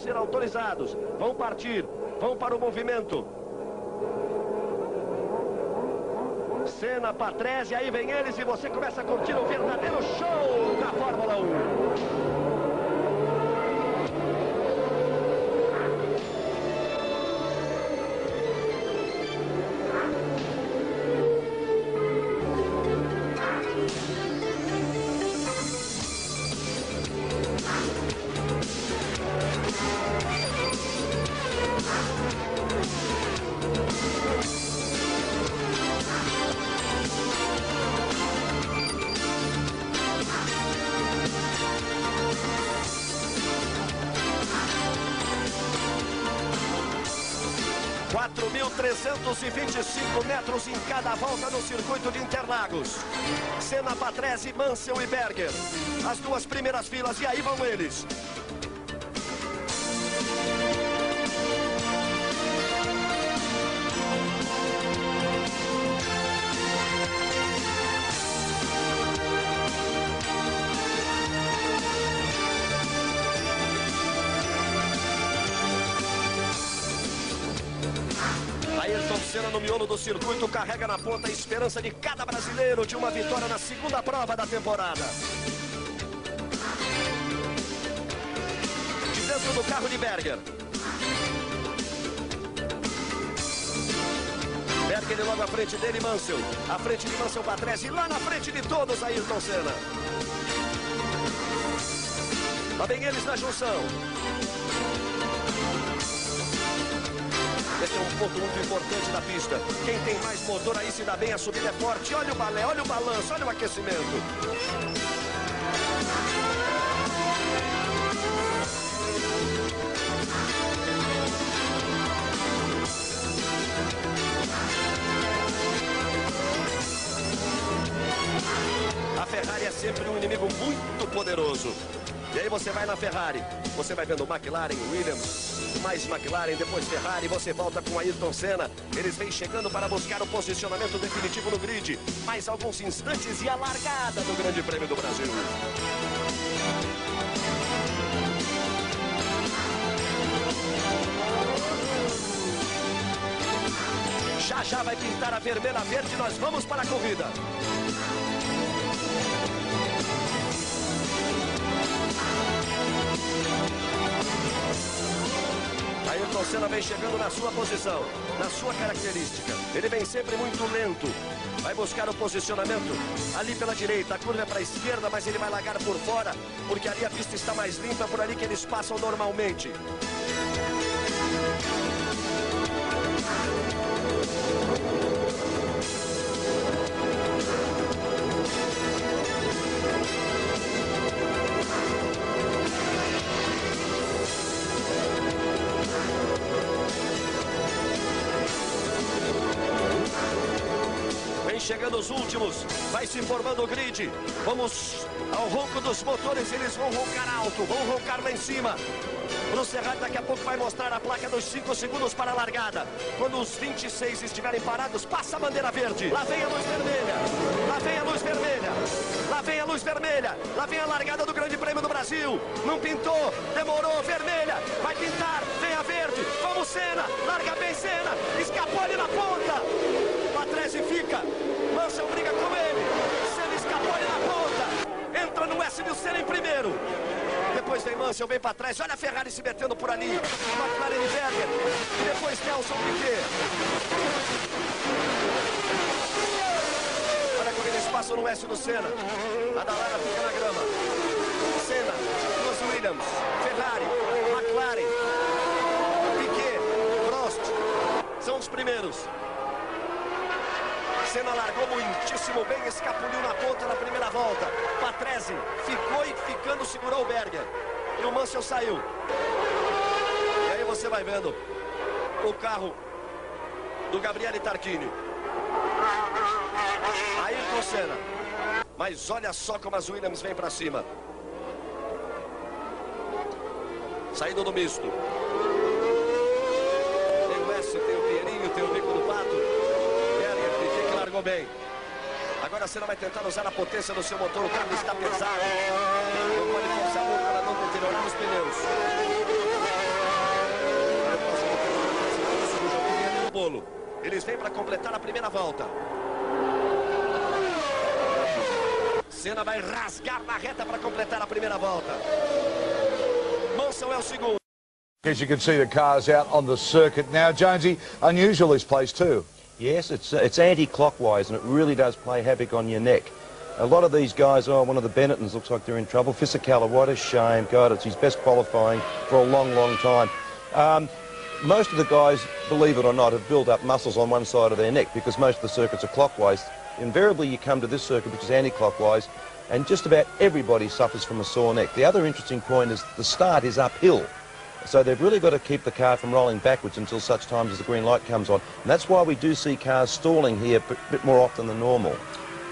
ser autorizados. Vão partir, vão para o movimento. Senna, Patrese, aí vem eles e você começa a curtir o verdadeiro show da Fórmula 1. ...4.325 metros em cada volta no circuito de Interlagos. Senna, Patrese, Mansell e Berger. As duas primeiras filas e aí vão eles. Senna no miolo do circuito carrega na ponta a esperança de cada brasileiro de uma vitória na segunda prova da temporada. De dentro do carro de Berger. Berger logo à frente dele, Mansell. À frente de Mansell, Patrese. E lá na frente de todos, Ayrton Senna. Lá vem eles na junção. Esse é um ponto muito importante da pista. Quem tem mais motor aí se dá bem, a subida é forte. Olha o balé, olha o balanço, olha o aquecimento. A Ferrari é sempre um inimigo muito poderoso. E aí você vai na Ferrari, você vai vendo McLaren, Williams, mais McLaren, depois Ferrari, você volta com Ayrton Senna. Eles vêm chegando para buscar o posicionamento definitivo no grid. Mais alguns instantes e a largada do Grande Prêmio do Brasil. Já já vai pintar a vermelha verde, nós vamos para a corrida. Ayrton Senna vem chegando na sua posição, na sua característica. Ele vem sempre muito lento. Vai buscar o posicionamento ali pela direita. A curva é para a esquerda, mas ele vai largar por fora, porque ali a pista está mais limpa, por ali que eles passam normalmente. Chegando os últimos, vai se formando o grid. Vamos ao ronco dos motores, eles vão roncar alto, vão roncar lá em cima. Pro Serrate daqui a pouco vai mostrar a placa dos 5 segundos para a largada. Quando os 26 estiverem parados, passa a bandeira verde. Lá vem a luz vermelha, lá vem a luz vermelha, lá vem a luz vermelha, lá vem a largada do Grande Prêmio do Brasil. Não pintou, demorou, vermelha, vai pintar, vem a verde. Vamos Senna, larga bem Senna, escapou ali na ponta. Patrese fica, Mansell briga com ele, Senna escapou ali na ponta, entra no S do Senna em primeiro. Depois vem Mansell, vem para trás, olha a Ferrari se metendo por ali, McLaren e Berger, e depois Nelson Piquet. Olha como eles passam no S do Senna, a Dallara fica na grama. Senna, duas Williams, Ferrari, McLaren, Piquet, Prost, são os primeiros. Senna largou muitíssimo bem, escapuliu na ponta na primeira volta. Patrese ficou e ficando segurou o Berger. E o Mansell saiu. E aí você vai vendo o carro do Gabriele Tarquini. Ayrton Senna. Mas olha só como as Williams vêm para cima. Saindo do misto. Tem o S, tem o Pinheirinho, tem o Bico do Pato. Largou bem. Agora a Senna vai tentar usar a potência do seu motor. O carro está pesado. Não pode forçar muito para não deteriorar os pneus. Eles vêm para completar a primeira volta. Senna vai rasgar na reta para completar a primeira volta. Mansell é o segundo. As you can see, the cars out on the circuit now. Jonesy, unusual this place too. Yes, it's anti-clockwise, and it really does play havoc on your neck. A lot of these guys, one of the Bennettons looks like they're in trouble. Fisichella, what a shame. God, it's his best qualifying for a long, long time. Most of the guys, believe it or not, have built up muscles on one side of their neck because most of the circuits are clockwise. Invariably, you come to this circuit, which is anti-clockwise, and just about everybody suffers from a sore neck. The other interesting point is the start is uphill. So they've really got to keep the car from rolling backwards until such times as the green light comes on. And that's why we do see cars stalling here a bit more often than normal.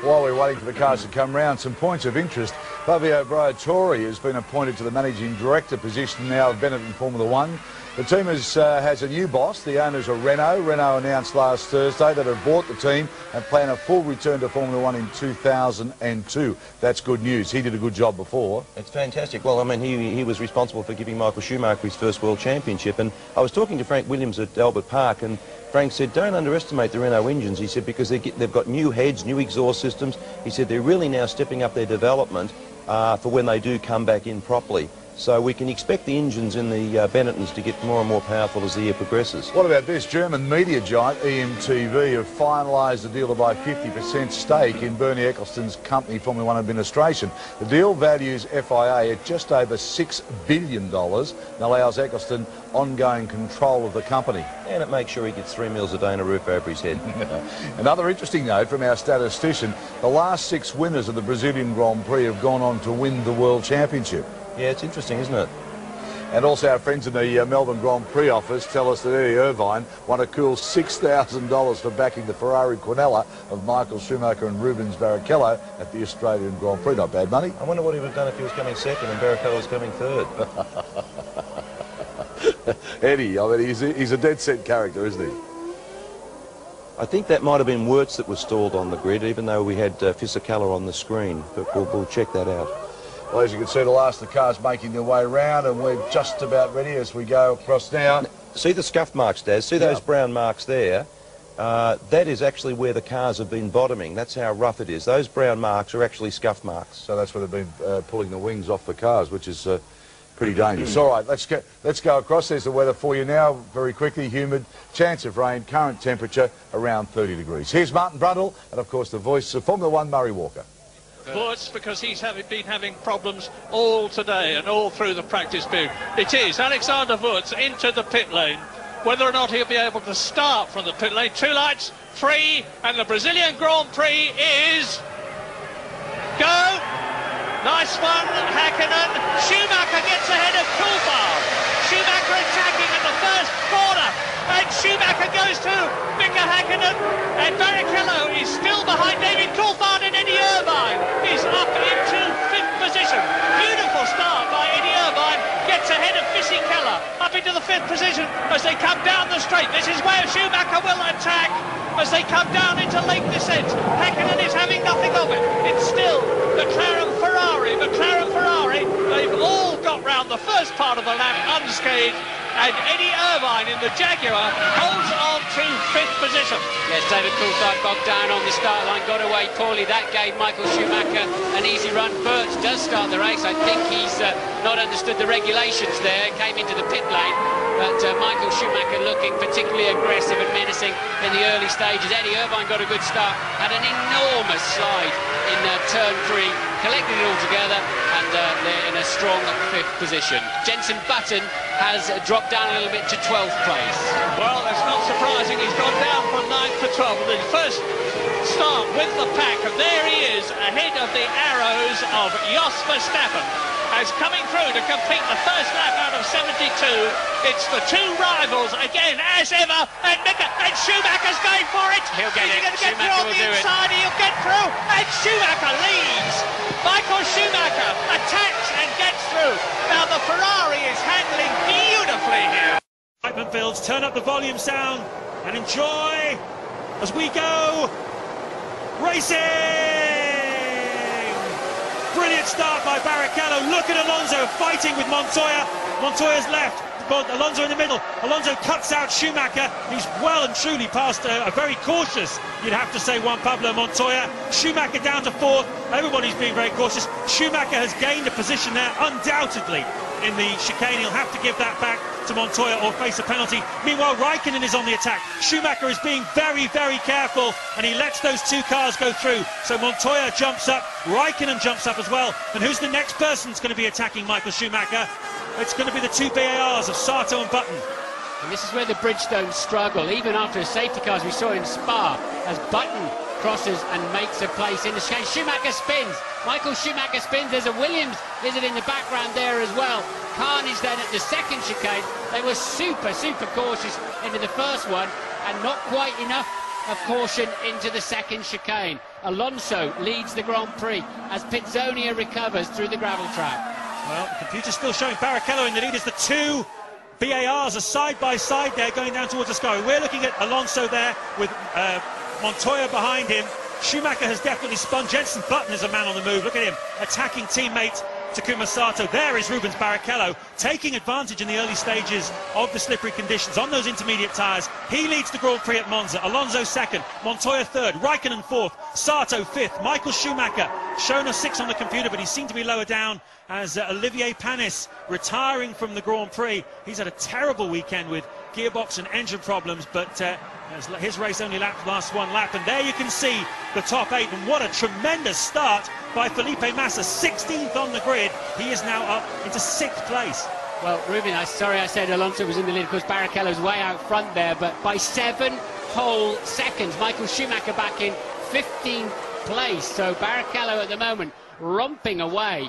While we're waiting for the cars to come round, some points of interest. Fabio Briatore has been appointed to the managing director position now of Benetton Formula One. The team has a new boss. The owners are Renault. Renault announced last Thursday that have bought the team and plan a full return to Formula One in 2002. That's good news. He did a good job before. It's fantastic. Well, I mean, he was responsible for giving Michael Schumacher his first World Championship. And I was talking to Frank Williams at Albert Park, and Frank said, don't underestimate the Renault engines. He said, because they've got new heads, new exhaust systems. He said, they're really now stepping up their development for when they do come back in properly. So we can expect the engines in the Benettons to get more and more powerful as the year progresses. What about this? German media giant EMTV have finalised a deal to buy 50% stake in Bernie Ecclestone's company Formula One administration. The deal values FIA at just over $6 billion and allows Ecclestone ongoing control of the company. And it makes sure he gets 3 meals a day and a roof over his head. Another interesting note from our statistician, the last 6 winners of the Brazilian Grand Prix have gone on to win the World Championship. Yeah, it's interesting, isn't it? And also our friends in the Melbourne Grand Prix office tell us that Eddie Irvine won a cool $6,000 for backing the Ferrari Quinella of Michael Schumacher and Rubens Barrichello at the Australian Grand Prix. Not bad money. I wonder what he would have done if he was coming second and Barrichello was coming third. Eddie, I mean, he's a dead-set character, isn't he? I think that might have been Wirtz that was stalled on the grid, even though we had Fisichella on the screen. But we'll check that out. Well, as you can see, the last of the cars making their way round, and we're just about ready as we go across now. See the scuff marks, Daz? See those brown marks there? That is actually where the cars have been bottoming. That's how rough it is. Those brown marks are actually scuff marks. So that's where they've been pulling the wings off the cars, which is pretty dangerous. All right, let's go across. There's the weather for you now. Very quickly, humid, chance of rain, current temperature around 30 degrees. Here's Martin Brundle, and of course the voice of Formula One, Murray Walker. Wirtz, because he's been having problems all today and all through the practice period. It is Alexander Wirtz into the pit lane. Whether or not he'll be able to start from the pit lane. 2 lights, 3, and the Brazilian Grand Prix is go. Nice one, Häkkinen. Schumacher gets ahead of Coulthard. Schumacher attacking in the first corner, and Schumacher goes to Mika Häkkinen, and Barrichello is still behind David Coulthard, and Eddie Irvine is up into 5th position. Beautiful start by Eddie Irvine, gets ahead of Fisichella, up into the 5th position as they come down the straight. This is where Schumacher will attack as they come down into late descent. Häkkinen is having nothing of it. It's still McLaren Ferrari. They've all got round the first part of the lap unscathed, and Eddie Irvine in the Jaguar holds on to 5th position. Yes, David Coulthard bogged down on the start line, got away poorly. That gave Michael Schumacher an easy run. Wirtz does start the race. I think he's not understood the regulations there, came into the pit lane. But Michael Schumacher looking particularly aggressive and menacing in the early stages. Eddie Irvine got a good start, had an enormous slide in turn 3, collected it all together, and they're in a strong 5th position. Jenson Button has dropped down a little bit to 12th place. Well, that's not surprising. He's gone down from 9th to 12th. The first start with the pack, and there he is ahead of the arrows of Jos Verstappen, as coming through to complete the first lap out of 72. It's the 2 rivals again, as ever, and Schumacher's going for it. He'll get it. He's going to get Schumacher through on the inside. He'll get through, and Schumacher leads. Michael Schumacher attacks and gets through. Now the Ferrari is handling beautifully here. Whiteman Fields, turn up the volume sound and enjoy as we go racing. Brilliant start by Barrichello. Look at Alonso fighting with Montoya. Montoya's left. Alonso in the middle. Alonso cuts out Schumacher. He's well and truly past a very cautious, you'd have to say, Juan Pablo Montoya. Schumacher down to 4th. Everybody's being very cautious. Schumacher has gained a position there, undoubtedly, in the chicane. He'll have to give that back to Montoya or face a penalty. Meanwhile, Raikkonen is on the attack. Schumacher is being very, very careful, and he lets those 2 cars go through. So Montoya jumps up, Raikkonen jumps up as well. And who's the next person that's going to be attacking Michael Schumacher? It's going to be the 2 BARs of Sato and Button. And this is where the Bridgestones struggle, even after a safety car, as we saw in Spa, as Button crosses and makes a place in the chicane. Schumacher spins. Michael Schumacher spins. There's a Williams visit in the background there as well. Carnage then at the second chicane. They were super, super cautious into the first one and not quite enough of caution into the second chicane. Alonso leads the Grand Prix as Pizzonia recovers through the gravel track. Well, the computer's still showing Barrichello in the lead as the 2 BARs are side by side there going down towards the sky. We're looking at Alonso there with Montoya behind him. Schumacher has definitely spun. Jenson Button is a man on the move. Look at him attacking teammate Takuma Sato. There is Rubens Barrichello taking advantage in the early stages of the slippery conditions on those intermediate tyres. He leads the Grand Prix at Monza. Alonso 2nd, Montoya 3rd, Raikkonen 4th, Sato 5th, Michael Schumacher shown a 6 on the computer, but he seemed to be lower down as Olivier Panis retiring from the Grand Prix. He's had a terrible weekend with gearbox and engine problems, but his race only lasts 1 lap, and there you can see the top 8, and what a tremendous start by Felipe Massa, 16th on the grid. He is now up into 6th place. Well, Ruben, sorry I said Alonso was in the lead. Of course, Barrichello's way out front there, but by 7 whole seconds. Michael Schumacher back in 15th place, so Barrichello at the moment romping away.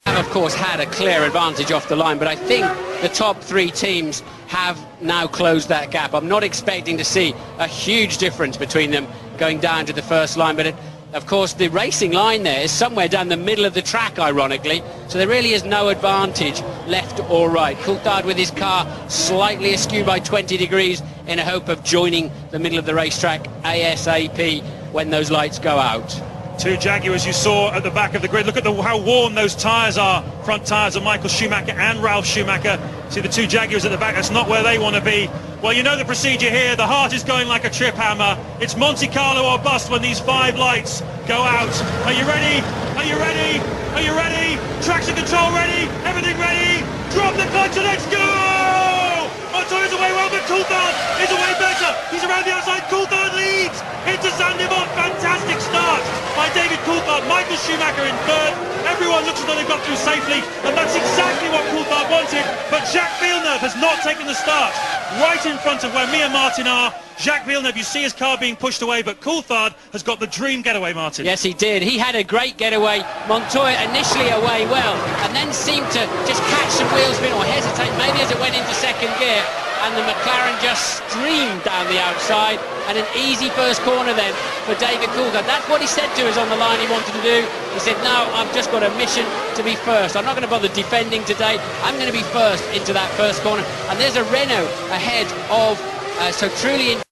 Have, of course, had a clear advantage off the line, but I think the top 3 teams have now closed that gap. I'm not expecting to see a huge difference between them going down to the first line, but of course the racing line there is somewhere down the middle of the track, ironically, so there really is no advantage left or right. Coulthard with his car slightly askew by 20 degrees in a hope of joining the middle of the racetrack ASAP when those lights go out. 2 Jaguars you saw at the back of the grid. Look at how worn those tyres are. Front tyres of Michael Schumacher and Ralf Schumacher. See the 2 Jaguars at the back. That's not where they want to be. Well, you know the procedure here. The heart is going like a trip hammer. It's Monte Carlo or bust when these 5 lights go out. Are you ready? Are you ready? Are you ready? Traction control ready? Everything ready? Drop the clutch and let's go! Montoya's away well, but Coulthard is away better. He's around the outside. Coulthard leads into Zandvoort. Fantastic start by David Coulthard. Michael Schumacher in 3rd. Everyone looks as though they've got through safely, and that's exactly what Coulthard wanted. But Jacques Villeneuve has not taken the start. Right in front of where Mia Martin are. Jacques Villeneuve, you see his car being pushed away, but Coulthard has got the dream getaway, Martin. Yes, he did. He had a great getaway. Montoya initially away well, and then seemed to just catch some wheel spin or hesitate, maybe as it went into 2nd gear, and the McLaren just streamed down the outside, and an easy first corner then for David Coulthard. That's what he said to us on the line he wanted to do. He said, no, I've just got a mission to be first. I'm not going to bother defending today. I'm going to be first into that first corner. And there's a Renault ahead of, so truly in